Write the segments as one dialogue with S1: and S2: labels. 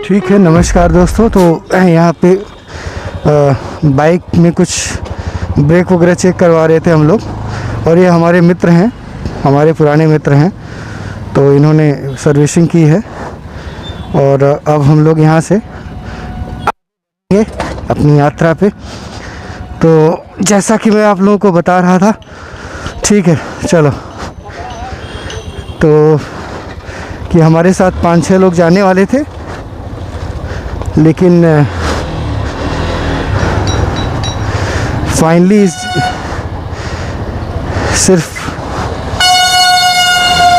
S1: ठीक है, नमस्कार दोस्तों। तो यहाँ पे बाइक में कुछ ब्रेक वगैरह चेक करवा रहे थे हम लोग, और ये हमारे मित्र हैं, हमारे पुराने मित्र हैं। तो इन्होंने सर्विसिंग की है और अब हम लोग यहाँ से अपनी यात्रा पे। तो जैसा कि मैं आप लोगों को बता रहा था, ठीक है चलो, तो कि हमारे साथ 5-6 लोग जाने वाले थे, लेकिन फाइनली सिर्फ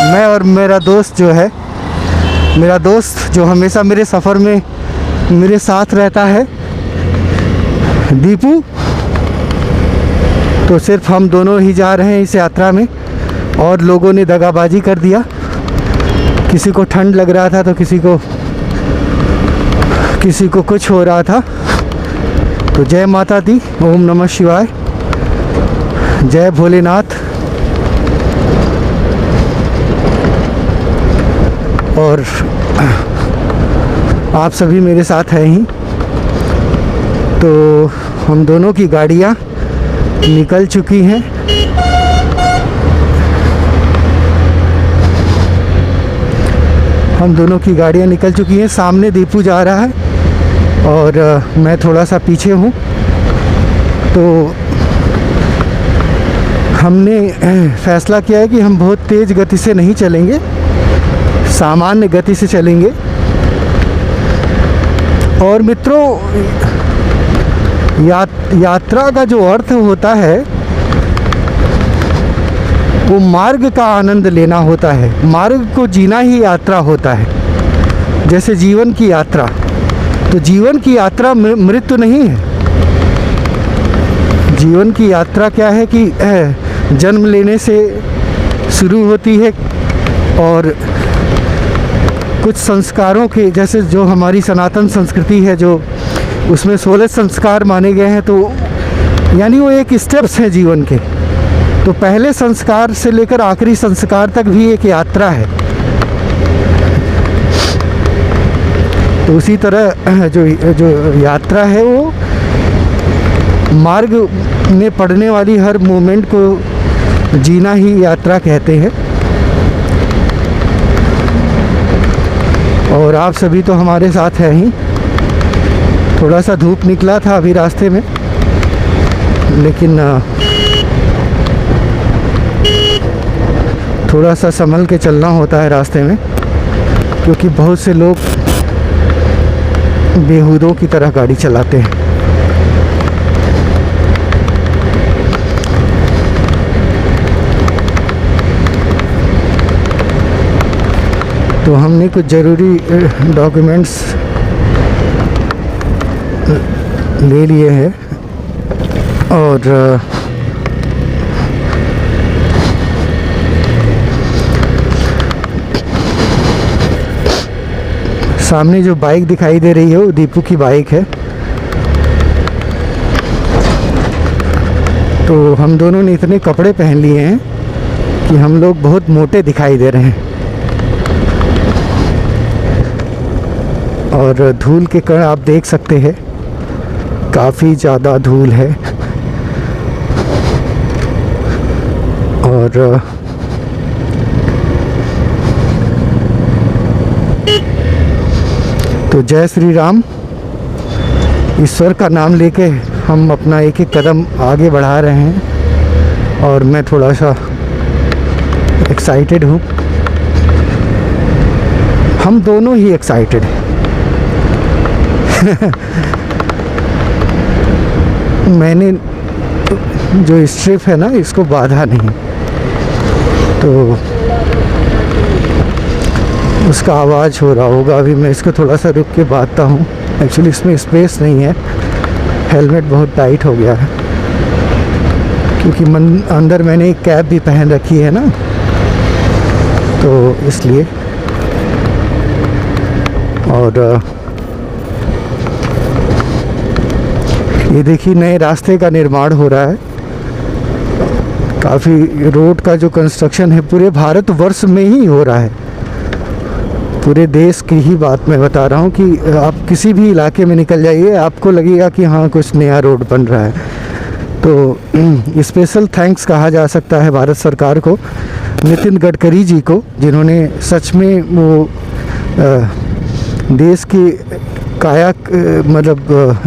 S1: मैं और मेरा दोस्त जो हमेशा मेरे सफ़र में मेरे साथ रहता है, दीपू, तो सिर्फ हम दोनों ही जा रहे हैं इस यात्रा में। और लोगों ने दगाबाजी कर दिया, किसी को ठंड लग रहा था तो किसी को कुछ हो रहा था। तो जय माता दी, ओम नमः शिवाय, जय भोलेनाथ। और आप सभी मेरे साथ हैं ही। तो हम दोनों की गाड़ियाँ निकल चुकी हैं। सामने दीपू जा रहा है और मैं थोड़ा सा पीछे हूँ। तो हमने फैसला किया है कि हम बहुत तेज़ गति से नहीं चलेंगे, सामान्य गति से चलेंगे। और मित्रों, यात्रा का जो अर्थ होता है वो मार्ग का आनंद लेना होता है, मार्ग को जीना ही यात्रा होता है। जैसे जीवन की यात्रा, तो जीवन की यात्रा मृत्यु नहीं है। जीवन की यात्रा क्या है कि जन्म लेने से शुरू होती है, और कुछ संस्कारों के, जैसे जो हमारी सनातन संस्कृति है, जो उसमें 16 संस्कार माने गए हैं, तो यानी वो एक स्टेप्स हैं जीवन के। तो पहले संस्कार से लेकर आखिरी संस्कार तक भी एक यात्रा है। तो उसी तरह जो यात्रा है, वो मार्ग में पड़ने वाली हर मोमेंट को जीना ही यात्रा कहते हैं। और आप सभी तो हमारे साथ हैं ही। थोड़ा सा धूप निकला था अभी रास्ते में, लेकिन थोड़ा सा संभल के चलना होता है रास्ते में, क्योंकि बहुत से लोग बेहूदों की तरह गाड़ी चलाते हैं। तो हमने कुछ ज़रूरी डॉक्यूमेंट्स ले लिए हैं, और सामने जो बाइक दिखाई दे रही है वो दीपू की बाइक है। तो हम दोनों ने इतने कपड़े पहन लिए हैं कि हम लोग बहुत मोटे दिखाई दे रहे हैं। और धूल के कण आप देख सकते हैं, काफ़ी ज़्यादा धूल है। और तो जय श्री राम, ईश्वर का नाम लेके हम अपना एक एक कदम आगे बढ़ा रहे हैं। और मैं थोड़ा सा एक्साइटेड हूँ, हम दोनों ही एक्साइटेड हैं। मैंने जो स्ट्रिप है ना, इसको बांधा नहीं, तो उसका आवाज़ हो रहा होगा। अभी मैं इसको थोड़ा सा रुक के बांधता हूँ। एक्चुअली इसमें स्पेस नहीं है, हेलमेट बहुत टाइट हो गया है, क्योंकि अंदर मैंने एक कैप भी पहन रखी है ना, तो इसलिए। और ये देखिए, नए रास्ते का निर्माण हो रहा है। काफ़ी रोड का जो कंस्ट्रक्शन है पूरे भारतवर्ष में ही हो रहा है, पूरे देश की ही बात मैं बता रहा हूँ कि आप किसी भी इलाके में निकल जाइए, आपको लगेगा कि हाँ कुछ नया रोड बन रहा है। तो स्पेशल थैंक्स कहा जा सकता है भारत सरकार को, नितिन गडकरी जी को, जिन्होंने सच में वो देश की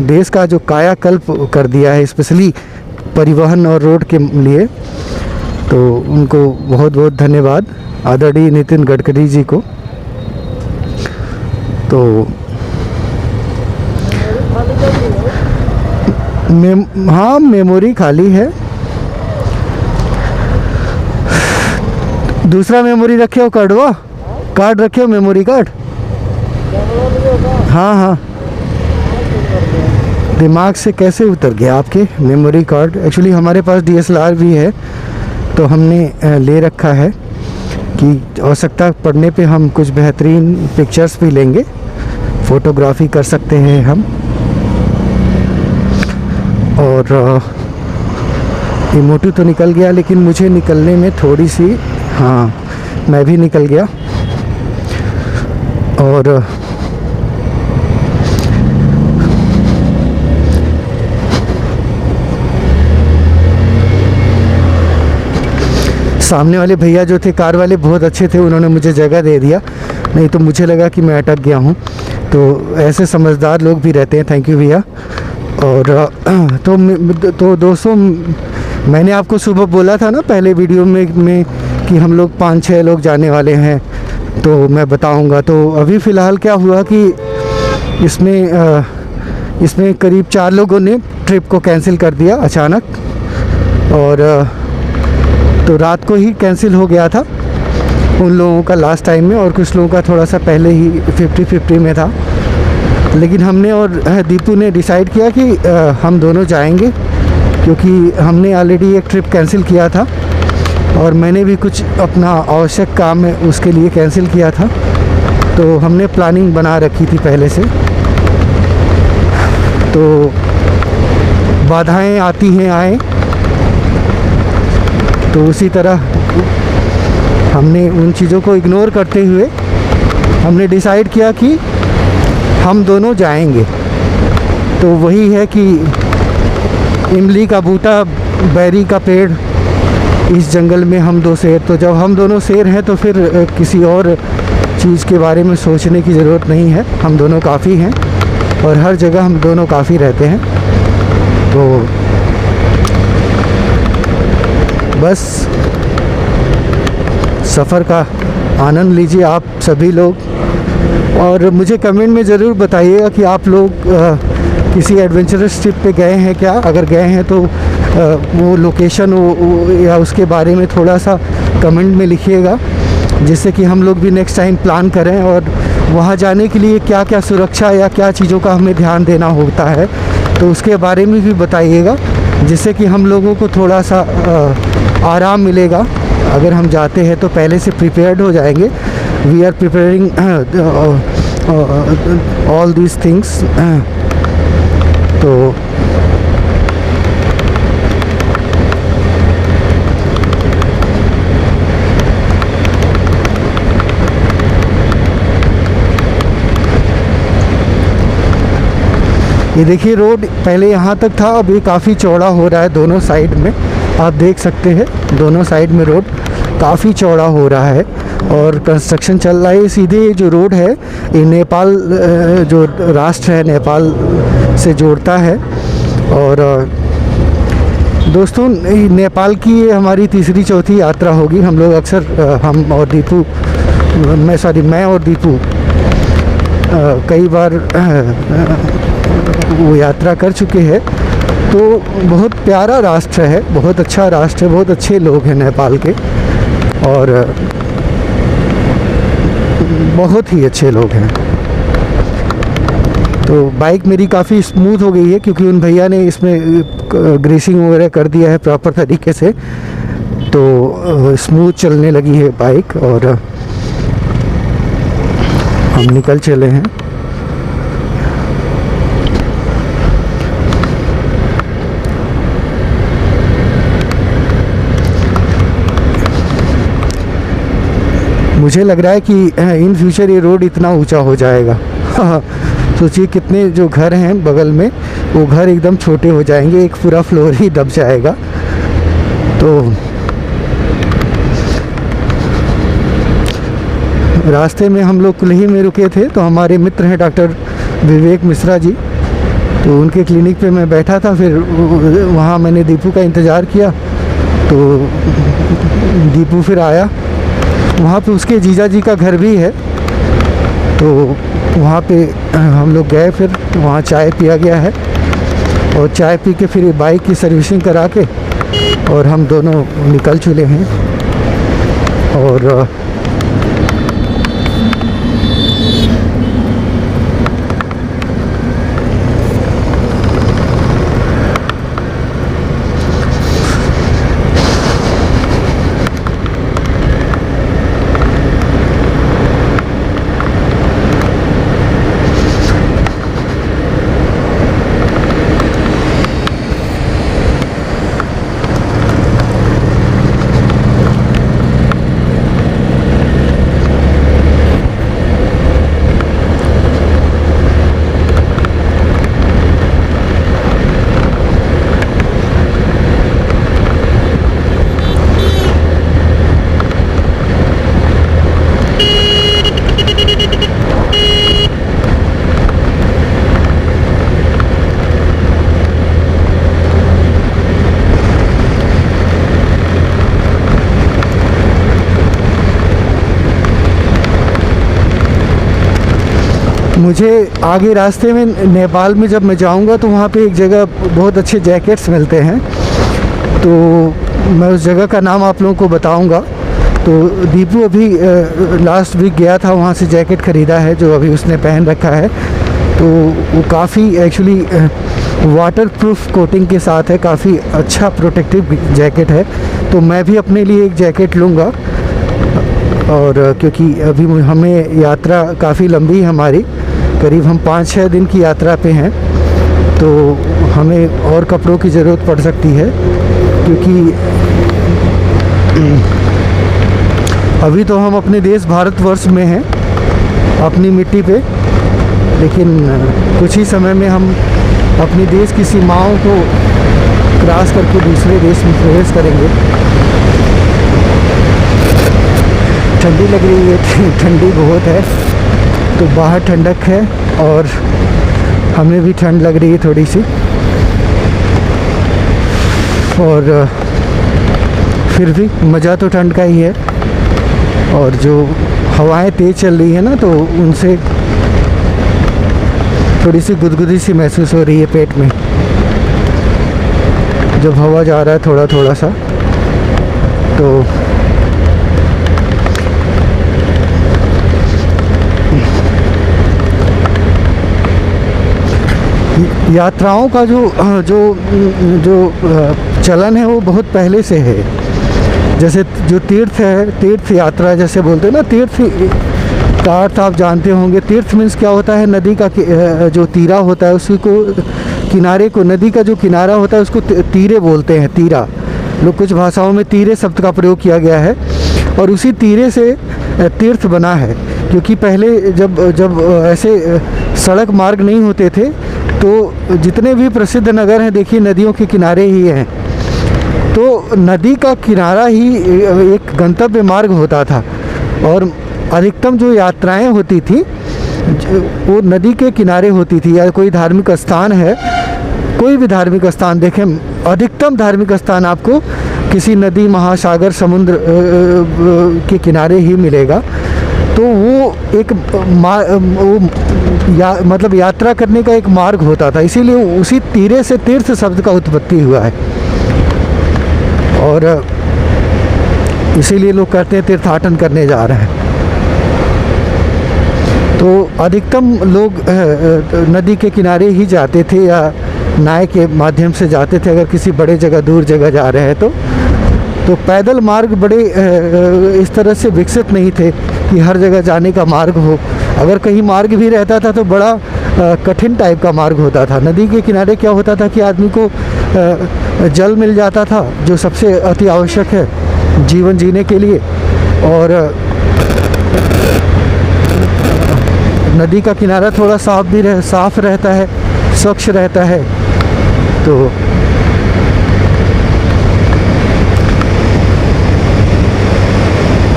S1: देश का जो कायाकल्प कर दिया है, स्पेशली परिवहन और रोड के लिए। तो उनको बहुत बहुत धन्यवाद, आदरणीय नितिन गडकरी जी को। तो हाँ, मेमोरी खाली है। दूसरा मेमोरी रखे हो, कार्ड रखे हो, मेमोरी कार्ड। हाँ हाँ, दिमाग से कैसे उतर गया आपके मेमोरी कार्ड। एक्चुअली हमारे पास DSLR भी है, तो हमने ले रखा है कि आवश्यकता पड़ने पे हम कुछ बेहतरीन पिक्चर्स भी लेंगे, फ़ोटोग्राफी कर सकते हैं हम। और इमोटू तो निकल गया, लेकिन मुझे निकलने में थोड़ी सी, हाँ मैं भी निकल गया। और सामने वाले भैया जो थे, कार वाले, बहुत अच्छे थे, उन्होंने मुझे जगह दे दिया, नहीं तो मुझे लगा कि मैं अटक गया हूँ। तो ऐसे समझदार लोग भी रहते हैं, थैंक यू भैया। और तो दोस्तों, मैंने आपको सुबह बोला था ना पहले वीडियो में कि हम लोग 5-6 लोग जाने वाले हैं, तो मैं बताऊंगा। तो अभी फ़िलहाल क्या हुआ कि इसमें करीब 4 लोगों ने ट्रिप को कैंसिल कर दिया अचानक, और तो रात को ही कैंसिल हो गया था उन लोगों का लास्ट टाइम में, और कुछ लोगों का थोड़ा सा पहले ही 50-50 में था। लेकिन हमने और दीपू ने डिसाइड किया कि हम दोनों जाएंगे, क्योंकि हमने ऑलरेडी एक ट्रिप कैंसिल किया था और मैंने भी कुछ अपना आवश्यक काम है उसके लिए कैंसिल किया था। तो हमने प्लानिंग बना रखी थी पहले से। तो बाधाएं आती हैं, आए, तो उसी तरह हमने उन चीज़ों को इग्नोर करते हुए हमने डिसाइड किया कि हम दोनों जाएंगे। तो वही है कि इमली का बूटा, बैरी का पेड़, इस जंगल में हम 2 शेर। तो जब हम दोनों शेर हैं तो फिर किसी और चीज़ के बारे में सोचने की ज़रूरत नहीं है, हम दोनों काफ़ी हैं और हर जगह हम दोनों काफ़ी रहते हैं। तो बस सफ़र का आनंद लीजिए आप सभी लोग, और मुझे कमेंट में ज़रूर बताइएगा कि आप लोग किसी एडवेंचरस ट्रिप पे गए हैं क्या। अगर गए हैं तो वो लोकेशन या उसके बारे में थोड़ा सा कमेंट में लिखिएगा, जिससे कि हम लोग भी नेक्स्ट टाइम प्लान करें, और वहाँ जाने के लिए क्या क्या सुरक्षा या क्या चीज़ों का हमें ध्यान देना होता है, तो उसके बारे में भी बताइएगा, जिससे कि हम लोगों को थोड़ा सा आराम मिलेगा। अगर हम जाते हैं तो पहले से प्रिपेयर्ड हो जाएंगे। We are preparing all these things. तो ये देखिए, रोड पहले यहाँ तक था, अब ये काफ़ी चौड़ा हो रहा है दोनों साइड में। आप देख सकते हैं दोनों साइड में रोड काफ़ी चौड़ा हो रहा है और कंस्ट्रक्शन चल रहा है। सीधे जो रोड है ये नेपाल, जो राष्ट्र है, नेपाल से जोड़ता है। और दोस्तों, नेपाल की ये हमारी तीसरी चौथी यात्रा होगी। हम लोग अक्सर हम और दीपू, मैं और दीपू कई बार वो यात्रा कर चुके हैं। तो बहुत प्यारा राष्ट्र है, बहुत अच्छा राष्ट्र है, बहुत अच्छे लोग हैं नेपाल के, और बहुत ही अच्छे लोग हैं। तो बाइक मेरी काफ़ी स्मूथ हो गई है, क्योंकि उन भैया ने इसमें ग्रीसिंग वगैरह कर दिया है प्रॉपर तरीके से, तो स्मूथ चलने लगी है बाइक, और हम निकल चले हैं। मुझे लग रहा है कि इन फ्यूचर ये रोड इतना ऊंचा हो जाएगा। सोचिए कितने जो घर हैं बगल में, वो घर एकदम छोटे हो जाएंगे, एक पूरा फ्लोर ही दब जाएगा। तो रास्ते में हम लोग कुल्ही में रुके थे, तो हमारे मित्र हैं डॉक्टर विवेक मिश्रा जी, तो उनके क्लिनिक पे मैं बैठा था। फिर वहाँ मैंने दीपू का इंतज़ार किया, तो दीपू फिर आया। वहाँ पे उसके जीजा जी का घर भी है, तो वहाँ पे हम लोग गए। फिर वहाँ चाय पिया गया है, और चाय पी के फिर बाइक की सर्विसिंग करा के और हम दोनों निकल चुके हैं। और मुझे आगे रास्ते में नेपाल में जब मैं जाऊंगा, तो वहाँ पे एक जगह बहुत अच्छे जैकेट्स मिलते हैं, तो मैं उस जगह का नाम आप लोगों को बताऊंगा। तो दीपू अभी लास्ट वीक गया था, वहाँ से जैकेट ख़रीदा है जो अभी उसने पहन रखा है। तो वो काफ़ी एक्चुअली वाटर प्रूफ कोटिंग के साथ है, काफ़ी अच्छा प्रोटेक्टिव जैकेट है। तो मैं भी अपने लिए एक जैकेट लूँगा, और क्योंकि अभी हमें यात्रा काफ़ी लंबी है हमारी, करीब हम 5-6 दिन की यात्रा पे हैं, तो हमें और कपड़ों की ज़रूरत पड़ सकती है। क्योंकि अभी तो हम अपने देश भारतवर्ष में हैं, अपनी मिट्टी पे, लेकिन कुछ ही समय में हम अपने देश की सीमाओं को क्रॉस करके दूसरे देश में प्रवेश करेंगे। ठंडी लग रही है, ठंडी बहुत है, तो बाहर ठंडक है और हमें भी ठंड लग रही है थोड़ी सी। और फिर भी मज़ा तो ठंड का ही है, और जो हवाएं तेज़ चल रही है ना, तो उनसे थोड़ी सी गुदगुदी सी महसूस हो रही है पेट में, जब हवा जा रहा है थोड़ा थोड़ा सा। तो यात्राओं का जो चलन है वो बहुत पहले से है। जैसे जो तीर्थ है, तीर्थ यात्रा जैसे बोलते हैं ना, तीर्थ का अर्थ आप जानते होंगे। तीर्थ मीन्स क्या होता है, नदी का जो तीरा होता है उसी को, किनारे को, नदी का जो किनारा होता है उसको तीरे बोलते हैं, तीरा। लोग कुछ भाषाओं में तीरे शब्द का प्रयोग किया गया है, और उसी तीरे से तीर्थ बना है। क्योंकि पहले जब ऐसे सड़क मार्ग नहीं होते थे, तो जितने भी प्रसिद्ध नगर हैं देखिए नदियों के किनारे ही हैं। तो नदी का किनारा ही एक गंतव्य मार्ग होता था, और अधिकतम जो यात्राएं होती थी वो नदी के किनारे होती थी। या कोई धार्मिक स्थान है, कोई भी धार्मिक स्थान देखें, अधिकतम धार्मिक स्थान आपको किसी नदी, महासागर, समुद्र के किनारे ही मिलेगा। तो वो एक मतलब यात्रा करने का एक मार्ग होता था, इसीलिए उसी तीरे से तीर्थ शब्द का उत्पत्ति हुआ है। और इसीलिए लोग कहते हैं तीर्थाटन करने जा रहे हैं। तो अधिकतम लोग नदी के किनारे ही जाते थे, या नाव के माध्यम से जाते थे अगर किसी बड़े जगह, दूर जगह जा रहे हैं तो पैदल मार्ग बड़े इस तरह से विकसित नहीं थे कि हर जगह जाने का मार्ग हो। अगर कहीं मार्ग भी रहता था तो बड़ा कठिन टाइप का मार्ग होता था। नदी के किनारे क्या होता था कि आदमी को जल मिल जाता था, जो सबसे अति आवश्यक है जीवन जीने के लिए, और नदी का किनारा थोड़ा साफ रहता है, स्वच्छ रहता है। तो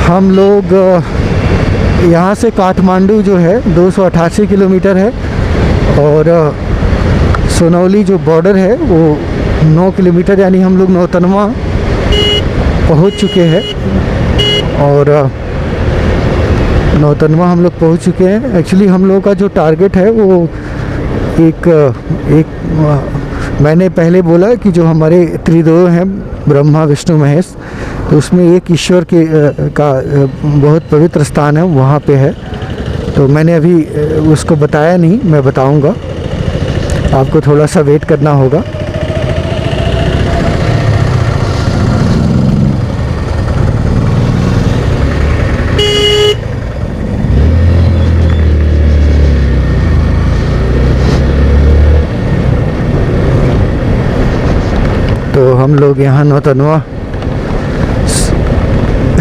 S1: हम लोग यहाँ से काठमांडू जो है 288 किलोमीटर है, और सोनौली जो बॉर्डर है वो 9 किलोमीटर, यानी हम लोग नौतनवा पहुँच चुके हैं। और नौतनवा हम लोग पहुँच चुके हैं। एक्चुअली हम लोगों का जो टारगेट है वो एक मैंने पहले बोला कि जो हमारे त्रिदेव हैं ब्रह्मा विष्णु महेश, तो उसमें एक ईश्वर के का बहुत पवित्र स्थान है, वहाँ पे है। तो मैंने अभी उसको बताया नहीं, मैं बताऊँगा, आपको थोड़ा सा वेट करना होगा। तो हम लोग यहाँ नौतनवा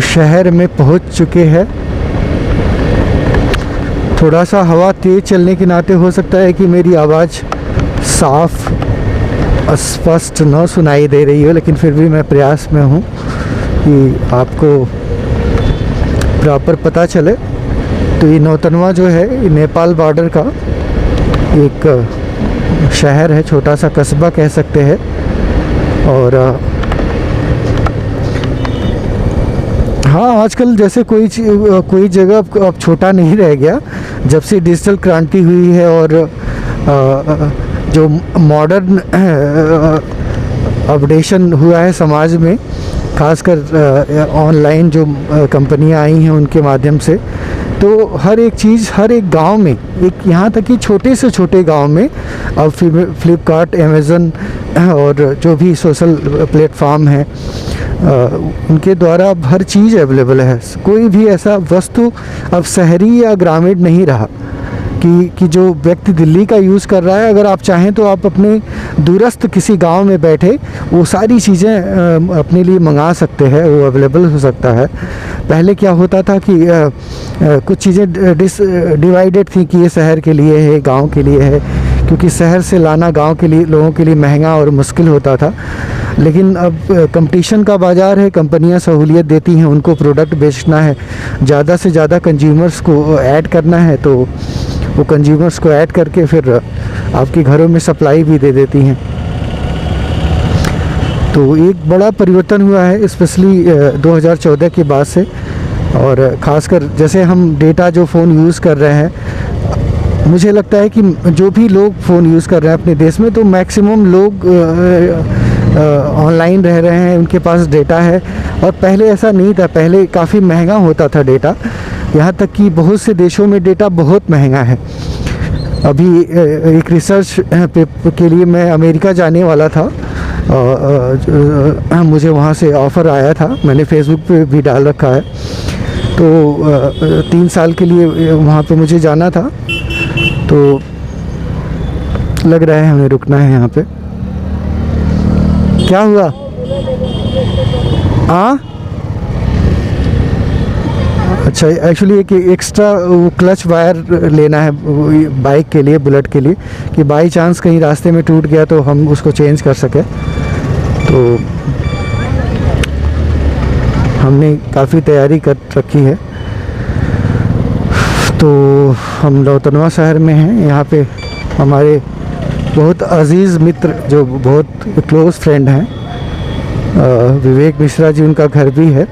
S1: शहर में पहुँच चुके हैं। थोड़ा सा हवा तेज़ चलने के नाते हो सकता है कि मेरी आवाज़ साफ स्पष्ट न सुनाई दे रही हो, लेकिन फिर भी मैं प्रयास में हूँ कि आपको प्रॉपर पता चले। तो ये नौतनवा जो है ये नेपाल बॉर्डर का एक शहर है, छोटा सा कस्बा कह सकते हैं। और हाँ, आजकल जैसे कोई जगह अब छोटा नहीं रह गया। जब से डिजिटल क्रांति हुई है और जो मॉडर्न अपडेशन हुआ है समाज में, खासकर ऑनलाइन जो कंपनियां आई हैं उनके माध्यम से, तो हर एक चीज़ हर एक गांव में, एक यहाँ तक कि छोटे से छोटे गांव में अब फ्लिपकार्ट, अमेज़न और जो भी सोशल प्लेटफॉर्म है उनके द्वारा अब हर चीज़ अवेलेबल है। कोई भी ऐसा वस्तु अब शहरी या ग्रामीण नहीं रहा कि जो व्यक्ति दिल्ली का यूज़ कर रहा है, अगर आप चाहें तो आप अपने दूरस्थ किसी गांव में बैठे वो सारी चीज़ें अपने लिए मंगा सकते हैं, वो अवेलेबल हो सकता है। पहले क्या होता था कि कुछ चीज़ें डिवाइडेड थी कि ये शहर के लिए है, गांव के लिए है, क्योंकि शहर से लाना गांव के लिए लोगों के लिए महंगा और मुश्किल होता था। लेकिन अब कंपटीशन का बाज़ार है, कंपनियां सहूलियत देती हैं, उनको प्रोडक्ट बेचना है, ज़्यादा से ज़्यादा कंज्यूमर्स को ऐड करना है, तो वो कंज्यूमर्स को ऐड करके फिर आपके घरों में सप्लाई भी दे देती हैं। तो एक बड़ा परिवर्तन हुआ है स्पेशली 2014 के बाद से। और ख़ासकर जैसे हम डेटा जो फ़ोन यूज़ कर रहे हैं, मुझे लगता है कि जो भी लोग फ़ोन यूज़ कर रहे हैं अपने देश में, तो मैक्सिमम लोग ऑनलाइन रह रहे हैं, उनके पास डेटा है। और पहले ऐसा नहीं था, पहले काफ़ी महंगा होता था डेटा, यहाँ तक कि बहुत से देशों में डेटा बहुत महंगा है। अभी एक रिसर्च के लिए मैं अमेरिका जाने वाला था, मुझे वहाँ से ऑफ़र आया था, मैंने फेसबुक पे भी डाल रखा है। तो 3 साल के लिए वहाँ पे मुझे जाना था, तो लग रहा है हमें रुकना है यहाँ पे। क्या हुआ? हाँ, अच्छा, एक्चुअली एक एक्स्ट्रा वो क्लच वायर लेना है बाइक के लिए, बुलेट के लिए, कि बाई चांस कहीं रास्ते में टूट गया तो हम उसको चेंज कर सकें। तो हमने काफ़ी तैयारी कर रखी है। तो हम नौतनवा शहर में हैं। यहाँ पे हमारे बहुत अजीज़ मित्र जो बहुत क्लोज़ फ्रेंड हैं, विवेक मिश्रा जी, उनका घर भी है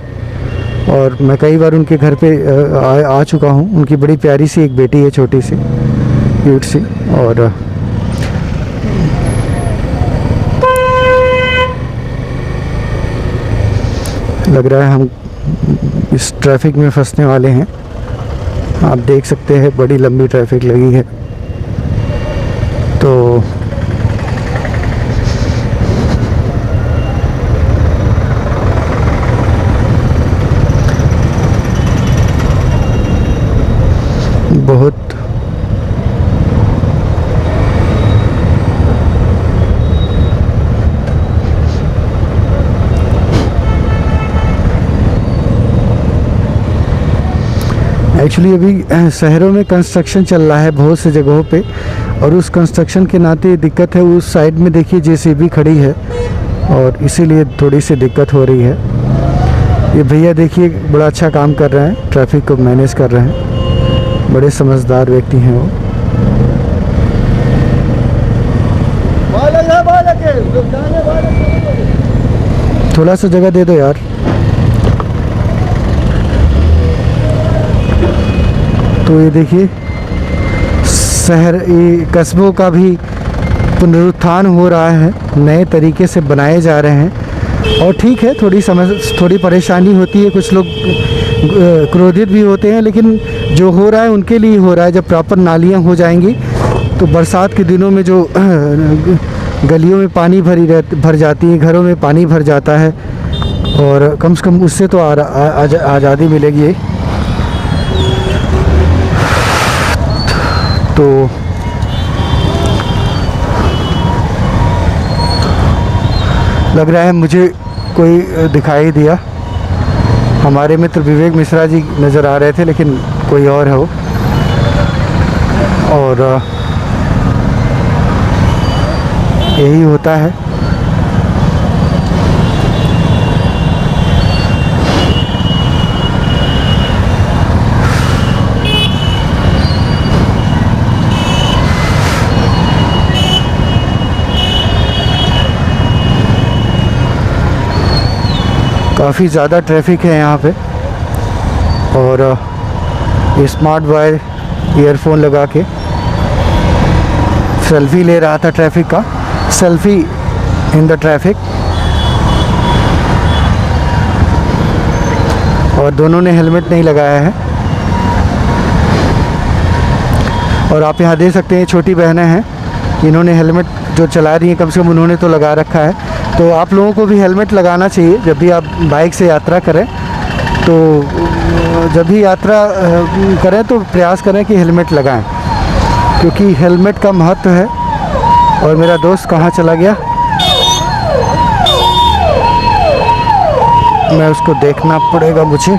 S1: और मैं कई बार उनके घर पे आ चुका हूँ। उनकी बड़ी प्यारी सी एक बेटी है, छोटी सी, क्यूट सी। और लग रहा है हम इस ट्रैफिक में फंसने वाले हैं। आप देख सकते हैं बड़ी लंबी ट्रैफिक लगी है। तो बहुत एक्चुअली अभी शहरों में कंस्ट्रक्शन चल रहा है बहुत से जगहों पे, और उस कंस्ट्रक्शन के नाते दिक्कत है। उस साइड में देखिए जेसीबी खड़ी है और इसीलिए थोड़ी सी दिक्कत हो रही है। ये भैया देखिए बड़ा अच्छा काम कर रहे हैं, ट्रैफिक को मैनेज कर रहे हैं, बड़े समझदार व्यक्ति हैं वो। थोड़ा सा जगह दे दो यार। तो ये देखिए शहर, ये कस्बों का भी पुनरुत्थान हो रहा है, नए तरीके से बनाए जा रहे हैं। और ठीक है, थोड़ी परेशानी होती है, कुछ लोग क्रोधित भी होते हैं, लेकिन जो हो रहा है उनके लिए हो रहा है। जब प्रॉपर नालियाँ हो जाएंगी तो बरसात के दिनों में जो गलियों में पानी भर जाती है, घरों में पानी भर जाता है, और कम से कम उससे तो आज़ादी मिलेगी। तो लग रहा है मुझे कोई दिखाई दिया, हमारे मित्र विवेक मिश्रा जी नज़र आ रहे थे, लेकिन कोई और है वो। और यही होता है। काफ़ी ज़्यादा ट्रैफिक है यहाँ पे, और ये स्मार्ट बॉय ईयरफोन लगा के सेल्फी ले रहा था ट्रैफिक का, सेल्फी इन द ट्रैफिक। और दोनों ने हेलमेट नहीं लगाया है। और आप यहाँ देख सकते हैं छोटी बहनें हैं, इन्होंने हेलमेट जो चला रही हैं, कम से कम उन्होंने तो लगा रखा है। तो आप लोगों को भी हेलमेट लगाना चाहिए जब भी आप बाइक से यात्रा करें। तो जब भी यात्रा करें तो प्रयास करें कि हेलमेट लगाएं, क्योंकि हेलमेट का महत्व है। और मेरा दोस्त कहाँ चला गया, मैं उसको देखना पड़ेगा मुझे।